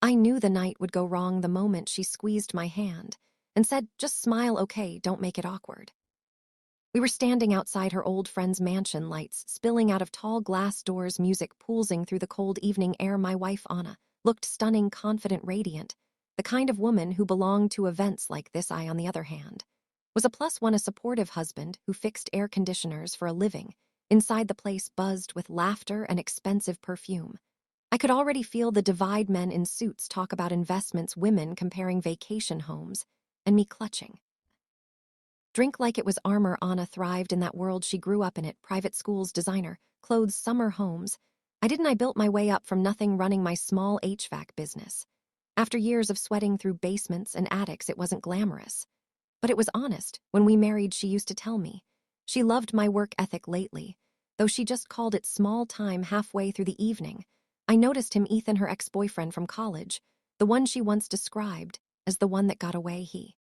I knew the night would go wrong the moment she squeezed my hand and said, "Just smile, okay, don't make it awkward." We were standing outside her old friend's mansion, lights spilling out of tall glass doors, music pulsing through the cold evening air. My wife, Anna, looked stunning, confident, radiant, the kind of woman who belonged to events like this. I, on the other hand, was a plus one, a supportive husband who fixed air conditioners for a living. Inside, the place buzzed with laughter and expensive perfume. I could already feel the divide: men in suits talk about investments, women comparing vacation homes, and me clutching. Drink like it was armor. Anna thrived in that world. She grew up in it. Private schools, designer, clothes, summer homes. I built my way up from nothing, running my small HVAC business. After years of sweating through basements and attics, it wasn't glamorous. But it was honest. When we married, she used to tell me she loved my work ethic lately, though she just called it small time. Halfway through the evening, I noticed him, Ethan, her ex-boyfriend from college, the one she once described as the one that got away. He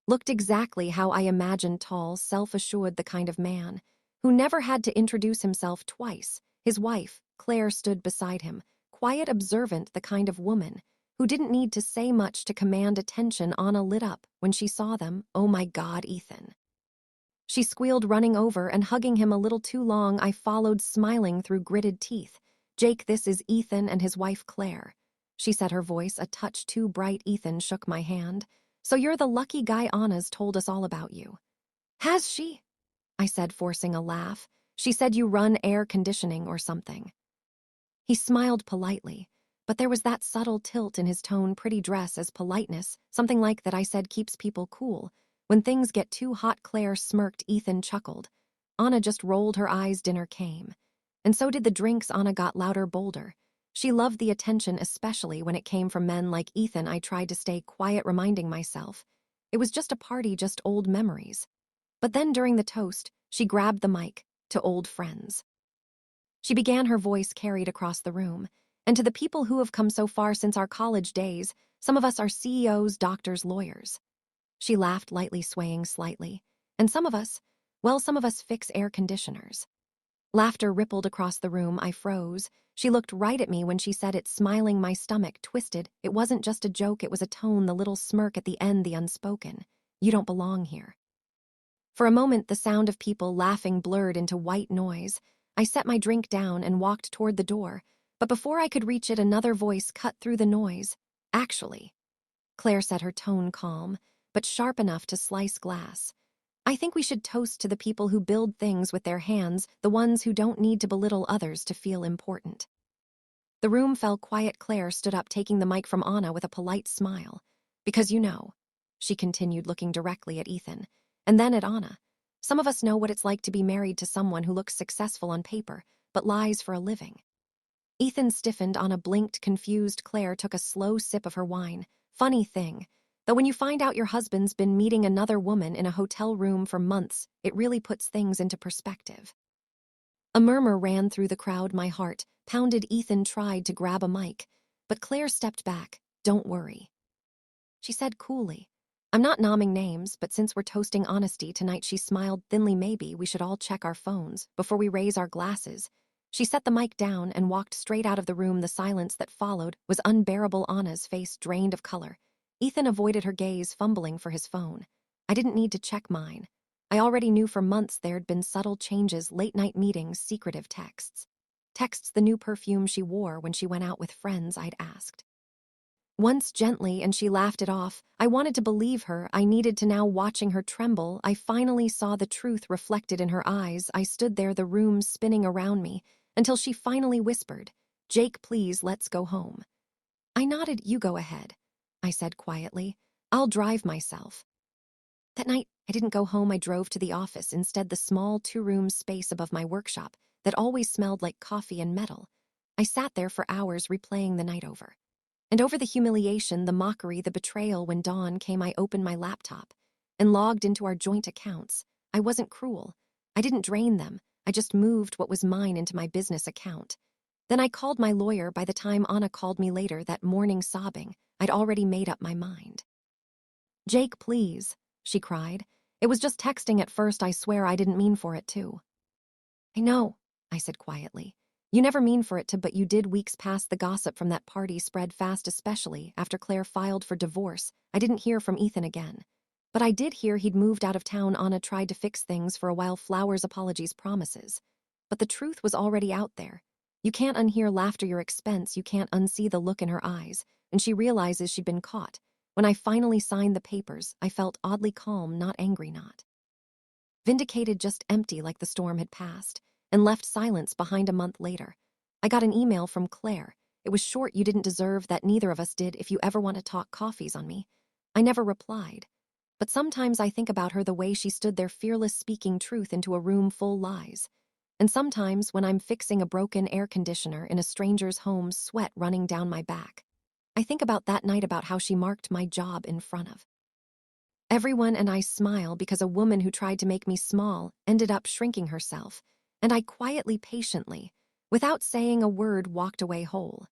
looked exactly how I imagined: tall, self-assured, the kind of man who never had to introduce himself twice. His wife, Claire, stood beside him, quiet, observant, the kind of woman who didn't need to say much to command attention. Anna lit up when she saw them. "Oh my God, Ethan," she squealed, running over and hugging him a little too long. I followed, smiling through gritted teeth. "Jake, this is Ethan and his wife, Claire," she said, her voice a touch too bright. Ethan shook my hand. "So you're the lucky guy. Anna's told us all about you." "Has she?" I said, forcing a laugh. "She said you run air conditioning or something." He smiled politely, but there was that subtle tilt in his tone. "Pretty dress as politeness, something like that," I said, "keeps people cool when things get too hot." Claire smirked. Ethan chuckled. Anna just rolled her eyes. Dinner came, and so did the drinks. Anna got louder, bolder. She loved the attention, especially when it came from men like Ethan. I tried to stay quiet, reminding myself it was just a party, just old memories. But then during the toast, she grabbed the mic. "To old friends," she began, her voice carried across the room, "and to the people who have come so far since our college days. Some of us are CEOs, doctors, lawyers." She laughed lightly, swaying slightly. "And some of us, well, some of us fix air conditioners." Laughter rippled across the room. I froze. She looked right at me when she said it, smiling. My stomach twisted. It wasn't just a joke, it was a tone, the little smirk at the end, the unspoken, "You don't belong here." For a moment, the sound of people laughing blurred into white noise. I set my drink down and walked toward the door, but before I could reach it, another voice cut through the noise. "Actually," Claire said, her tone calm, but sharp enough to slice glass, "I think we should toast to the people who build things with their hands, the ones who don't need to belittle others to feel important." The room fell quiet. Claire stood up, taking the mic from Anna with a polite smile. "Because you know," she continued, looking directly at Ethan, and then at Anna, "some of us know what it's like to be married to someone who looks successful on paper, but lies for a living." Ethan stiffened. Anna blinked, confused. Claire took a slow sip of her wine. "Funny thing, though, when you find out your husband's been meeting another woman in a hotel room for months, it really puts things into perspective." A murmur ran through the crowd. My heart pounded. Ethan tried to grab a mic, but Claire stepped back. "Don't worry," she said coolly. "I'm not naming names, but since we're toasting honesty tonight," she smiled thinly, "maybe we should all check our phones before we raise our glasses." She set the mic down and walked straight out of the room. The silence that followed was unbearable. Anna's face drained of color. Ethan avoided her gaze, fumbling for his phone. I didn't need to check mine. I already knew for months there'd been subtle changes: late-night meetings, secretive texts. Texts, the new perfume she wore when she went out with friends. I'd asked once gently, and she laughed it off. I wanted to believe her. I needed to now. Watching her tremble, I finally saw the truth reflected in her eyes. I stood there, the room spinning around me, until she finally whispered, "Jake, please, let's go home." I nodded. "You go ahead," I said quietly. "I'll drive myself." That night, I didn't go home. I drove to the office instead, the small two-room space above my workshop that always smelled like coffee and metal. I sat there for hours, replaying the night over. And over the humiliation, the mockery, the betrayal. When dawn came, I opened my laptop and logged into our joint accounts. I wasn't cruel. I didn't drain them. I just moved what was mine into my business account. Then I called my lawyer. By the time Anna called me later that morning, sobbing, I'd already made up my mind. "Jake, please," she cried. "It was just texting at first. I swear I didn't mean for it to." "I know," I said quietly. You never mean for it to, but you did. Weeks past, the gossip from that party spread fast, especially after Claire filed for divorce. I didn't hear from Ethan again. But I did hear he'd moved out of town. Anna tried to fix things for a while, flowers, apologies, promises. But the truth was already out there. You can't unhear laughter your expense, you can't unsee the look in her eyes, and she realizes she'd been caught. When I finally signed the papers, I felt oddly calm, not angry, not vindicated, just empty, like the storm had passed and left silence behind. A month later, I got an email from Claire. It was short: "You didn't deserve that, neither of us did. If you ever want to talk, coffee's on me." I never replied. But sometimes I think about her, the way she stood there fearless, speaking truth into a room full lies. And sometimes when I'm fixing a broken air conditioner in a stranger's home, sweat running down my back, I think about that night, about how she marked my job in front of everyone, and I smile because a woman who tried to make me small ended up shrinking herself, and I quietly, patiently, without saying a word, walked away whole.